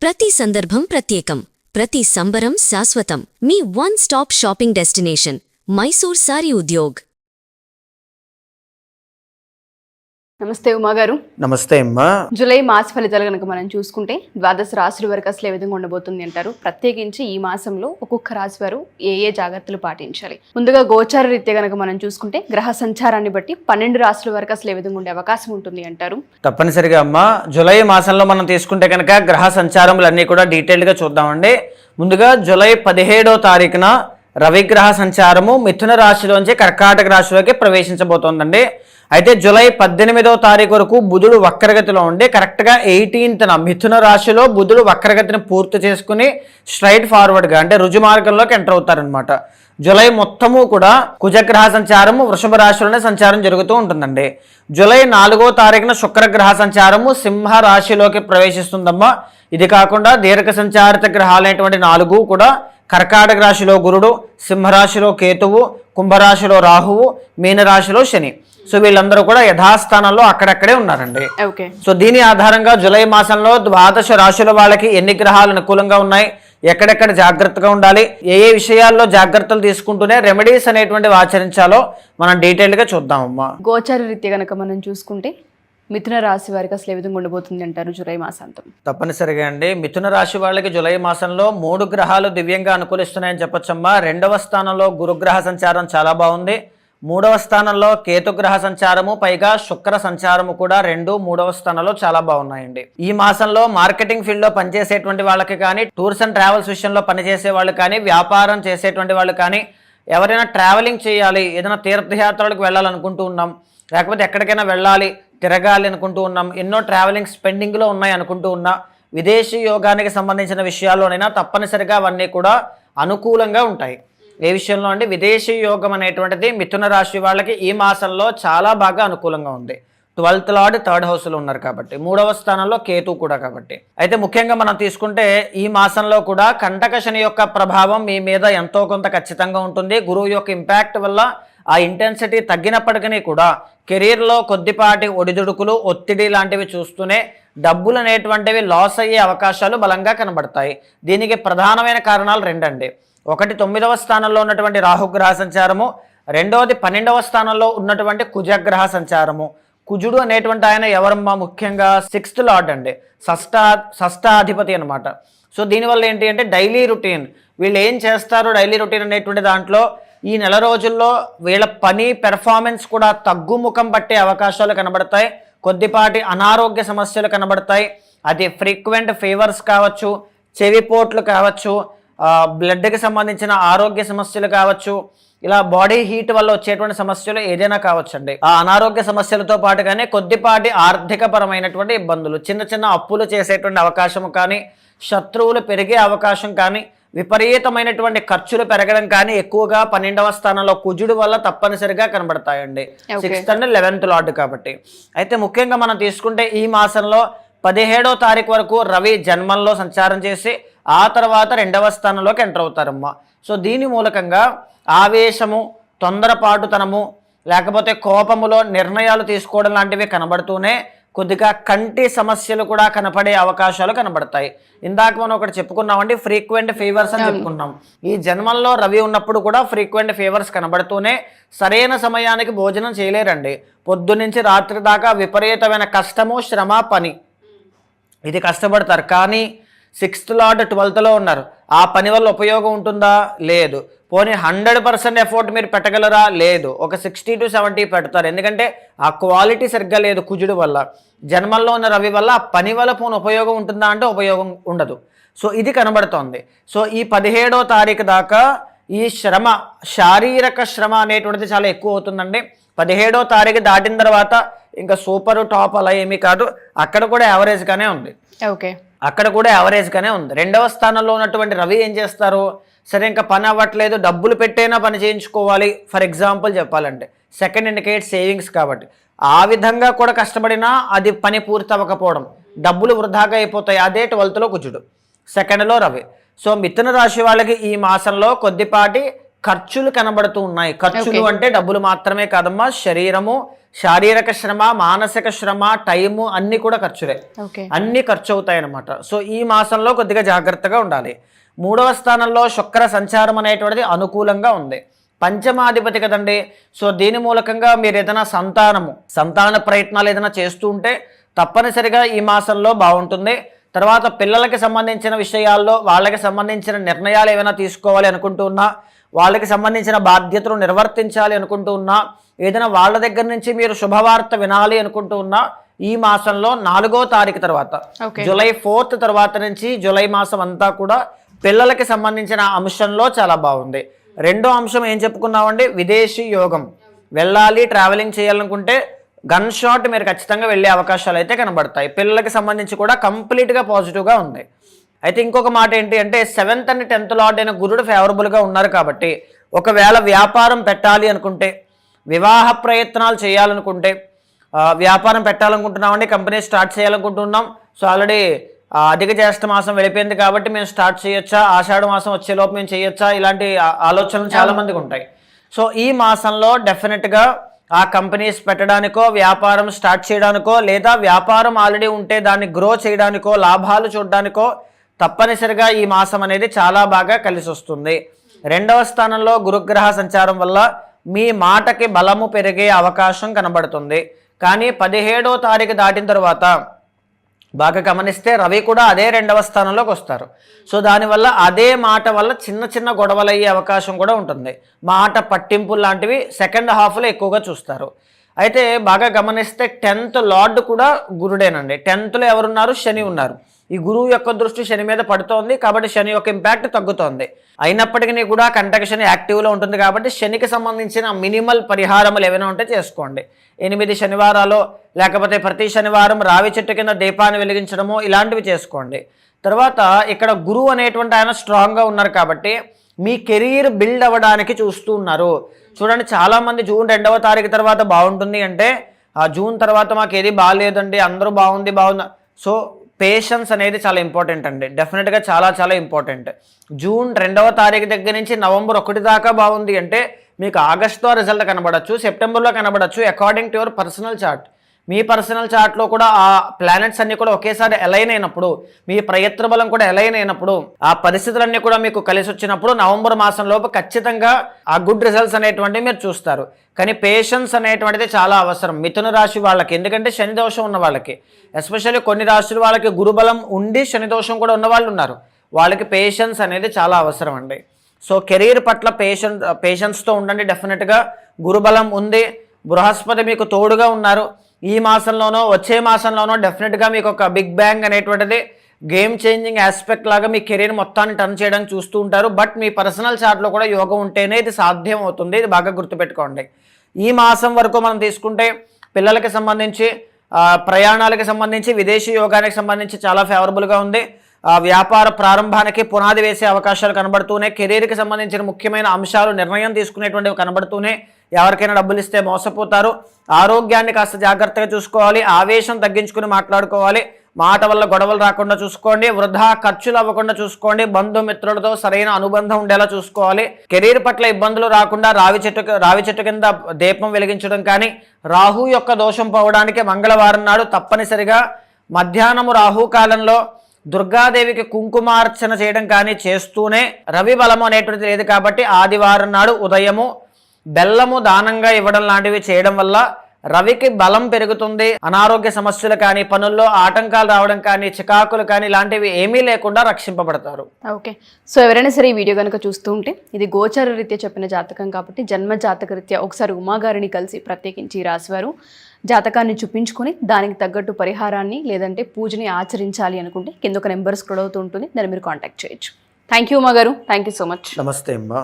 ప్రతి సందర్భం ప్రత్యేకం, ప్రతి సంబరం శాశ్వతం. మీ one stop shopping destination Mysore sari Udyog. నమస్తే ఉమా గారు. నమస్తే అమ్మా. జూలై మాస ఫలితాలు కనుక మనం చూసుకుంటే ద్వాదశ రాశుల వరకు అసలు ఏ విధంగా ఉండబోతుంది అంటారు? ప్రత్యేకించి ఈ మాసంలో ఒక్కొక్క రాశి వారు ఏ ఏ జాగ్రత్తలు పాటించాలి? ముందుగా గోచార రీత్యా కనుక మనం చూసుకుంటే గ్రహ సంచారాన్ని బట్టి 12 రాశుల వరకు అసలు ఏ విధంగా ఉండే అవకాశం ఉంటుంది అంటారు? తప్పనిసరిగా అమ్మా, జూలై మాసంలో మనం తీసుకుంటే కనుక గ్రహ సంచారములన్నీ కూడా డీటెయిల్గా చూద్దామండి. ముందుగా జూలై 17వ తారీఖున రవిగ్రహ సంచారము మిథున రాశిలోంచి కర్కాటక రాశిలోకి ప్రవేశించబోతోందండి. అయితే జూలై 18వ తారీఖు వరకు బుధుడు వక్రగతిలో ఉండి కరెక్ట్గా 18న మిథున రాశిలో బుధుడు వక్రగతిని పూర్తి చేసుకుని స్ట్రైట్ ఫార్వర్డ్గా అంటే రుజు మార్గంలోకి ఎంటర్ అవుతారనమాట. జూలై మొత్తము కూడా కుజగ్రహ సంచారము వృషభ రాశిలోనే సంచారం జరుగుతూ ఉంటుందండి. జూలై 4వ తారీఖున శుక్రగ్రహ సంచారము సింహ రాశిలోకి ప్రవేశిస్తుందమ్మా. ఇది కాకుండా దీర్ఘ సంచారిత గ్రహాలైనటువంటి 4 కూడా కర్కాటక రాశిలో గురుడు, సింహరాశిలో కేతువు, కుంభరాశిలో రాహువు, మీనరాశిలో శని. సో వీళ్ళందరూ కూడా యథాస్థానంలో అక్కడక్కడే ఉన్నారండి. సో దీని ఆధారంగా జూలై మాసంలో ద్వాదశ రాశుల వాళ్ళకి ఎన్ని గ్రహాలు అనుకూలంగా ఉన్నాయి, ఎక్కడెక్కడ జాగ్రత్తగా ఉండాలి, ఏ ఏ విషయాల్లో జాగ్రత్తలు తీసుకుంటూనే రెమెడీస్ అనేటువంటివి ఆచరించాలో మనం డీటెయిల్గా చూద్దామమ్మా. గోచార రీత్యా కనుక మనం చూసుకుంటే మిథున రాశి వారికి అసలు ఏ విధంగా ఉండబోతుంది అంటారు జూలై మాసాంతం? తప్పనిసరిగా అండి, మిథున రాశి వాళ్ళకి జూలై మాసంలో 3 గ్రహాలు దివ్యంగా అనుకూలిస్తున్నాయని చెప్పొచ్చమ్మా. 2వ స్థానంలో గురుగ్రహ సంచారం చాలా బాగుంది. 3వ స్థానంలో కేతుగ్రహ సంచారము, పైగా శుక్ర సంచారము కూడా 2, 3వ స్థానంలో చాలా బాగున్నాయండి. ఈ మాసంలో మార్కెటింగ్ ఫీల్డ్ లో పనిచేసేటువంటి వాళ్ళకి కానీ, టూర్స్ అండ్ ట్రావెల్స్ విషయంలో పనిచేసే వాళ్ళు కానీ, వ్యాపారం చేసేటువంటి వాళ్ళు కానీ, ఎవరైనా ట్రావెలింగ్ చేయాలి, ఏదైనా తీర్థయాత్రలకు వెళ్ళాలనుకుంటూ ఉన్నాం, లేకపోతే ఎక్కడికైనా వెళ్ళాలి తిరగాలి అనుకుంటూ ఉన్నాం, ఎన్నో ట్రావెలింగ్ స్పెండింగ్లో ఉన్నాయి అనుకుంటూ ఉన్నా, విదేశీ యోగానికి సంబంధించిన విషయాల్లోనైనా తప్పనిసరిగా అవన్నీ కూడా అనుకూలంగా ఉంటాయి. ఏ విషయంలో అంటే విదేశీ యోగం అనేటువంటిది మిథున రాశి వాళ్ళకి ఈ మాసంలో చాలా బాగా అనుకూలంగా ఉంది. 12th లార్డ్ 3rd హౌస్లో ఉన్నారు కాబట్టి, 3వ స్థానంలో కేతు కూడా కాబట్టి. అయితే ముఖ్యంగా మనం తీసుకుంటే ఈ మాసంలో కూడా కంటక శని యొక్క ప్రభావం మీ మీద ఎంతో కొంత ఖచ్చితంగా ఉంటుంది. గురువు యొక్క ఇంపాక్ట్ వల్ల ఆ ఇంటెన్సిటీ తగ్గినప్పటికీ కూడా కెరీర్లో కొద్దిపాటి ఒడిదుడుకులు, ఒత్తిడి లాంటివి చూస్తూనే డబ్బులు అనేటువంటివి లాస్ అయ్యే అవకాశాలు బలంగా కనబడతాయి. దీనికి ప్రధానమైన కారణాలు 2 అండి. ఒకటి 9వ స్థానంలో ఉన్నటువంటి రాహుగ్రహ సంచారము, 2వది 12వ స్థానంలో ఉన్నటువంటి కుజగ్రహ సంచారము. కుజుడు అనేటువంటి ఆయన ఎవరమ్మా? ముఖ్యంగా 6th లార్డ్ అండి, షష్టాధిపతి అనమాట. సో దీనివల్ల ఏంటి అంటే డైలీ రొటీన్, వీళ్ళు ఏం చేస్తారు డైలీ రొటీన్ అనేటువంటి దాంట్లో ఈ నెల రోజుల్లో వీళ్ళ పని పెర్ఫార్మెన్స్ కూడా తగ్గుముఖం పట్టే అవకాశాలు కనబడతాయి. కొద్దిపాటి అనారోగ్య సమస్యలు కనబడతాయి. అది ఫ్రీక్వెంట్ ఫీవర్స్ కావచ్చు, చెవిపోట్లు కావచ్చు, బ్లడ్కి సంబంధించిన ఆరోగ్య సమస్యలు కావచ్చు, ఇలా బాడీ హీట్ వల్ల వచ్చేటువంటి సమస్యలు ఏదైనా కావచ్చండి. ఆ అనారోగ్య సమస్యలతో పాటుగానే కొద్దిపాటి ఆర్థిక పరమైనటువంటి ఇబ్బందులు, చిన్న చిన్న అప్పులు చేసేటువంటి అవకాశం కానీ, శత్రువులు పెరిగే అవకాశం కానీ, విపరీతమైనటువంటి ఖర్చులు పెరగడం కానీ ఎక్కువగా 12వ స్థానంలో కుజుడు వల్ల తప్పనిసరిగా కనబడతాయండి. 6th అండ్ 11th లార్డ్ కాబట్టి. అయితే ముఖ్యంగా మనం తీసుకుంటే ఈ మాసంలో 17వ తారీఖు వరకు రవి జన్మంలో సంచారం చేసి ఆ తర్వాత 2వ స్థానంలోకి ఎంటర్ అవుతారమ్మా. సో దీని మూలకంగా ఆవేశము, తొందరపాటుతనము, లేకపోతే కోపములో నిర్ణయాలు తీసుకోవడం లాంటివి కనబడుతూనే కొద్దిగా కంటి సమస్యలు కూడా కనపడే అవకాశాలు కనబడతాయి. ఇందాక మనం ఒకటి చెప్పుకున్నామండి, ఫ్రీక్వెంట్ ఫీవర్స్ అని చెప్పుకున్నాం. ఈ జన్మంలో రవి ఉన్నప్పుడు కూడా ఫ్రీక్వెంట్ ఫీవర్స్ కనబడుతూనే సరైన సమయానికి భోజనం చేయలేరండి. పొద్దున్నుంచి రాత్రి దాకా విపరీతమైన కష్టము, శ్రమ, పని, ఇది కష్టపడతారు. కానీ 6th లార్డ్ 12thలో ఉన్నారు. ఆ పని వల్ల ఉపయోగం ఉంటుందా? లేదు. పోనీ 100% ఎఫర్ట్ మీరు పెట్టగలరా? లేదు. ఒక 60 to 70 పెడతారు. ఎందుకంటే ఆ క్వాలిటీ సరిగ్గా లేదు కుజుడు వల్ల. జన్మల్లో ఉన్న రవి వల్ల ఆ పని వల్ల పోనీ ఉపయోగం ఉంటుందా అంటే ఉపయోగం ఉండదు. సో ఇది కనబడుతోంది. సో ఈ 17వ తారీఖు దాకా ఈ శ్రమ, శారీరక శ్రమ అనేటువంటిది చాలా ఎక్కువ అవుతుందండి. 17వ తారీఖు దాటిన తర్వాత ఇంకా సూపర్ టాప్ అలా ఏమీ కాదు, అక్కడ కూడా యావరేజ్గానే ఉంది. అక్కడ కూడా యావరేజ్గానే ఉంది. 2వ స్థానంలో ఉన్నటువంటి రవి ఏం చేస్తారు? సరే ఇంకా పని అవ్వట్లేదు, డబ్బులు పెట్టైనా పని చేయించుకోవాలి, ఫర్ ఎగ్జాంపుల్ చెప్పాలంటే 2nd ఇండికేట్ సేవింగ్స్ కాబట్టి, ఆ విధంగా కూడా కష్టపడినా అది పని పూర్తి అవ్వకపోవడం, డబ్బులు వృధాగా అయిపోతాయి. అదే 12thలో కుజుడు, 2ndలో రవి. సో మిథున రాశి వాళ్ళకి ఈ మాసంలో కొద్దిపాటి ఖర్చులు కనబడుతూ ఉన్నాయి. ఖర్చులు అంటే డబ్బులు మాత్రమే కాదమ్మా, శరీరము, శారీరక శ్రమ, మానసిక శ్రమ, టైము అన్నీ కూడా ఖర్చులే, ఓకే. అన్నీ ఖర్చు అవుతాయి అన్నమాట. సో ఈ మాసంలో కొద్దిగా జాగ్రత్తగా ఉండాలి. 3వ స్థానంలో శుక్ర సంచారం అనేటువంటిది అనుకూలంగా ఉంది. పంచమాధిపతి కదండి. సో దీని మూలకంగా మీరు ఏదైనా సంతాన ప్రయత్నాలు ఏదైనా చేస్తూ ఉంటే తప్పనిసరిగా ఈ మాసంలో బాగుంటుంది. తర్వాత పిల్లలకి సంబంధించిన విషయాల్లో వాళ్ళకి సంబంధించిన నిర్ణయాలు ఏమైనా తీసుకోవాలి అనుకుంటూ ఉన్నా, వాళ్ళకి సంబంధించిన బాధ్యతలు నిర్వర్తించాలి అనుకుంటూ ఉన్నా, ఏదైనా వాళ్ళ దగ్గర నుంచి మీరు శుభవార్త వినాలి అనుకుంటూ ఉన్నా ఈ మాసంలో 4వ తారీఖు తర్వాత, జూలై 4th తర్వాత నుంచి జూలై మాసం అంతా కూడా పిల్లలకి సంబంధించిన అంశంలో చాలా బాగుంది. రెండో అంశం ఏం చెప్పుకున్నామండి, విదేశీ యోగం. వెళ్ళాలి, ట్రావెలింగ్ చేయాలనుకుంటే గన్ షాట్ మీరు ఖచ్చితంగా వెళ్ళే అవకాశాలు అయితే కనబడతాయి. పిల్లలకి సంబంధించి కూడా కంప్లీట్గా పాజిటివ్గా ఉంది. అయితే ఇంకొక మాట ఏంటి అంటే 7th and 10th లార్డ్ అయిన గురుడు ఫేవరబుల్గా ఉన్నారు కాబట్టి ఒకవేళ వ్యాపారం పెట్టాలి అనుకుంటే, వివాహ ప్రయత్నాలు చేయాలనుకుంటే, వ్యాపారం పెట్టాలనుకుంటున్నామండి, కంపెనీ స్టార్ట్ చేయాలనుకుంటున్నాం, సో ఆల్రెడీ అధిక జ్యేష్ఠ మాసం వెళ్ళిపోయింది కాబట్టి మేము స్టార్ట్ చేయొచ్చా, ఆషాఢ మాసం వచ్చేలోపు మేము చేయొచ్చా, ఇలాంటి ఆలోచనలు చాలా మందికి ఉంటాయి. సో ఈ మాసంలో డెఫినెట్గా ఆ కంపెనీస్ పెట్టడానికో, వ్యాపారం స్టార్ట్ చేయడానికో, లేదా వ్యాపారం ఆల్రెడీ ఉంటే దాన్ని గ్రో చేయడానికో, లాభాలు చూడడానికో తప్పనిసరిగా ఈ మాసం అనేది చాలా బాగా కలిసి వస్తుంది. 2వ స్థానంలో గురుగ్రహ సంచారం వల్ల మీ మాటకి బలము పెరిగే అవకాశం కనబడుతుంది. కానీ 17వ తారీఖు దాటిన తర్వాత బాగా గమనిస్తే రవి కూడా అదే 2వ స్థానంలోకి వస్తారు. సో దానివల్ల అదే మాట వల్ల చిన్న చిన్న గొడవలు అయ్యే అవకాశం కూడా ఉంటుంది. మాట పట్టింపులు లాంటివి సెకండ్ హాఫ్లో ఎక్కువగా చూస్తారు. అయితే బాగా గమనిస్తే 10th లార్డ్ కూడా గురుడేనండి. 10th లో ఎవరున్నారు, శని ఉన్నారు. ఈ గురువు యొక్క దృష్టి శని మీద పడుతోంది కాబట్టి శని యొక్క ఇంపాక్ట్ తగ్గుతోంది. అయినప్పటికీ కూడా కంటక శని యాక్టివ్లో ఉంటుంది కాబట్టి శనికి సంబంధించిన మినిమల్ పరిహారములు ఏమైనా ఉంటే చేసుకోండి. 8 శనివారాలు లేకపోతే ప్రతి శనివారం రావి చెట్టు కింద దీపాన్ని వెలిగించడము ఇలాంటివి చేసుకోండి. తర్వాత ఇక్కడ గురువు అనేటువంటి ఆయన స్ట్రాంగ్గా ఉన్నారు కాబట్టి మీ కెరీర్ బిల్డ్ అవ్వడానికి చూస్తూ ఉన్నారు. చూడండి, చాలామంది జూన్ 2వ తారీఖు తర్వాత బాగుంటుంది అంటే ఆ జూన్ తర్వాత మాకు ఏది బాగాలేదండి, అందరూ బాగుంది. సో పేషెన్స్ అనేది చాలా ఇంపార్టెంట్ అండి, డెఫినెట్గా చాలా చాలా ఇంపార్టెంట్. జూన్ 2వ తారీఖు దగ్గర నుంచి నవంబర్ 1 దాకా బాగుంది అంటే మీకు ఆగస్టులో రిజల్ట్ కనబడచ్చు, సెప్టెంబర్లో కనబడచ్చు, according to your personal chart. మీ పర్సనల్ చార్ట్లో కూడా ఆ ప్లానెట్స్ అన్నీ కూడా ఒకేసారి అలైన్ అయినప్పుడు, మీ ప్రయత్న బలం కూడా అలైన్ అయినప్పుడు, ఆ పరిస్థితులన్నీ కూడా మీకు కలిసి వచ్చినప్పుడు నవంబర్ మాసంలోపు ఖచ్చితంగా ఆ గుడ్ రిజల్ట్స్ అనేటువంటివి మీరు చూస్తారు. కానీ పేషెన్స్ అనేటువంటిది చాలా అవసరం మిథున రాశి వాళ్ళకి. ఎందుకంటే శని దోషం ఉన్న వాళ్ళకి, ఎస్పెషల్లీ కొన్ని రాశుల వాళ్ళకి గురుబలం ఉండి శని దోషం కూడా ఉన్న వాళ్ళు ఉన్నారు. వాళ్ళకి పేషెన్స్ అనేది చాలా అవసరం అండి. సో కెరీర్ పట్ల పేషెన్స్తో ఉండండి. డెఫినెట్గా గురుబలం ఉంది, బృహస్పతి మీకు తోడుగా ఉన్నారు. ఈ మాసంలోనో వచ్చే మాసంలోనో డెఫినెట్గా మీకు ఒక బిగ్ బ్యాంగ్ అనేటువంటిది గేమ్ చేంజింగ్ ఆస్పెక్ట్ లాగా మీ కెరీర్ మొత్తాన్ని టర్న్ చేయడానికి చూస్తూ ఉంటారు. బట్ మీ పర్సనల్ చార్ట్లో కూడా యోగం ఉంటేనే ఇది సాధ్యం అవుతుంది. ఇది బాగా గుర్తుపెట్టుకోండి. ఈ మాసం వరకు మనం తీసుకుంటే పిల్లలకి సంబంధించి, ప్రయాణాలకు సంబంధించి, విదేశీ యోగానికి సంబంధించి చాలా ఫేవరబుల్గా ఉంది. వ్యాపార ప్రారంభానికి పునాది వేసే అవకాశాలు కనబడుతూనే, కెరీర్కి సంబంధించిన ముఖ్యమైన అంశాలు నిర్ణయం తీసుకునేటువంటివి కనబడుతూనే, ఎవరికైనా డబ్బులు ఇస్తే మోసపోతారు. ఆరోగ్యాన్ని కాస్త జాగ్రత్తగా చూసుకోవాలి, ఆవేశం తగ్గించుకుని మాట్లాడుకోవాలి, మాట వల్ల గొడవలు రాకుండా చూసుకోండి, వృధా ఖర్చులు అవ్వకుండా చూసుకోండి, బంధుమిత్రులతో సరైన అనుబంధం ఉండేలా చూసుకోవాలి. కెరీర్ పట్ల ఇబ్బందులు రాకుండా రావి చెట్టు కింద దీపం వెలిగించడం కానీ, రాహు యొక్క దోషం పోవడానికి మంగళవారం నాడు తప్పనిసరిగా మధ్యాహ్నము రాహుకాలంలో దుర్గాదేవికి కుంకుమార్చన చేయడం కానీ చేస్తూనే, రవి బలము అనేటువంటిది లేదు కాబట్టి ఆదివారం నాడు ఉదయము బెల్లము దానంగా ఇవ్వడం లాంటివి చేయడం వల్ల రవికి బలం పెరుగుతుంది. అనారోగ్య సమస్యలు కానీ, పనుల్లో ఆటంకాలు రావడం కానీ, చికాకులు కానీ ఇలాంటివి ఏమీ లేకుండా రక్షింపబడతారు. ఓకే. సో ఎవరైనా సరే ఈ వీడియో కనుక చూస్తూ ఉంటే ఇది గోచర రీత్యా చెప్పిన జాతకం కాబట్టి జన్మ జాతక రీత్యా ఒకసారి ఉమాగారిని కలిసి ప్రత్యేకించి రాశివారు జాతకాన్ని చూపించుకొని దానికి తగ్గట్టు పరిహారాన్ని లేదంటే పూజని ఆచరించాలి అనుకుంటే కింద ఒక నెంబర్ స్క్రోల్ అవుతూ ఉంటుంది, దాన్ని మీరు కాంటాక్ట్ చేయొచ్చు. థ్యాంక్ యూ ఉమా గారు, థ్యాంక్ యూ సో మచ్. నమస్తే అమ్మా.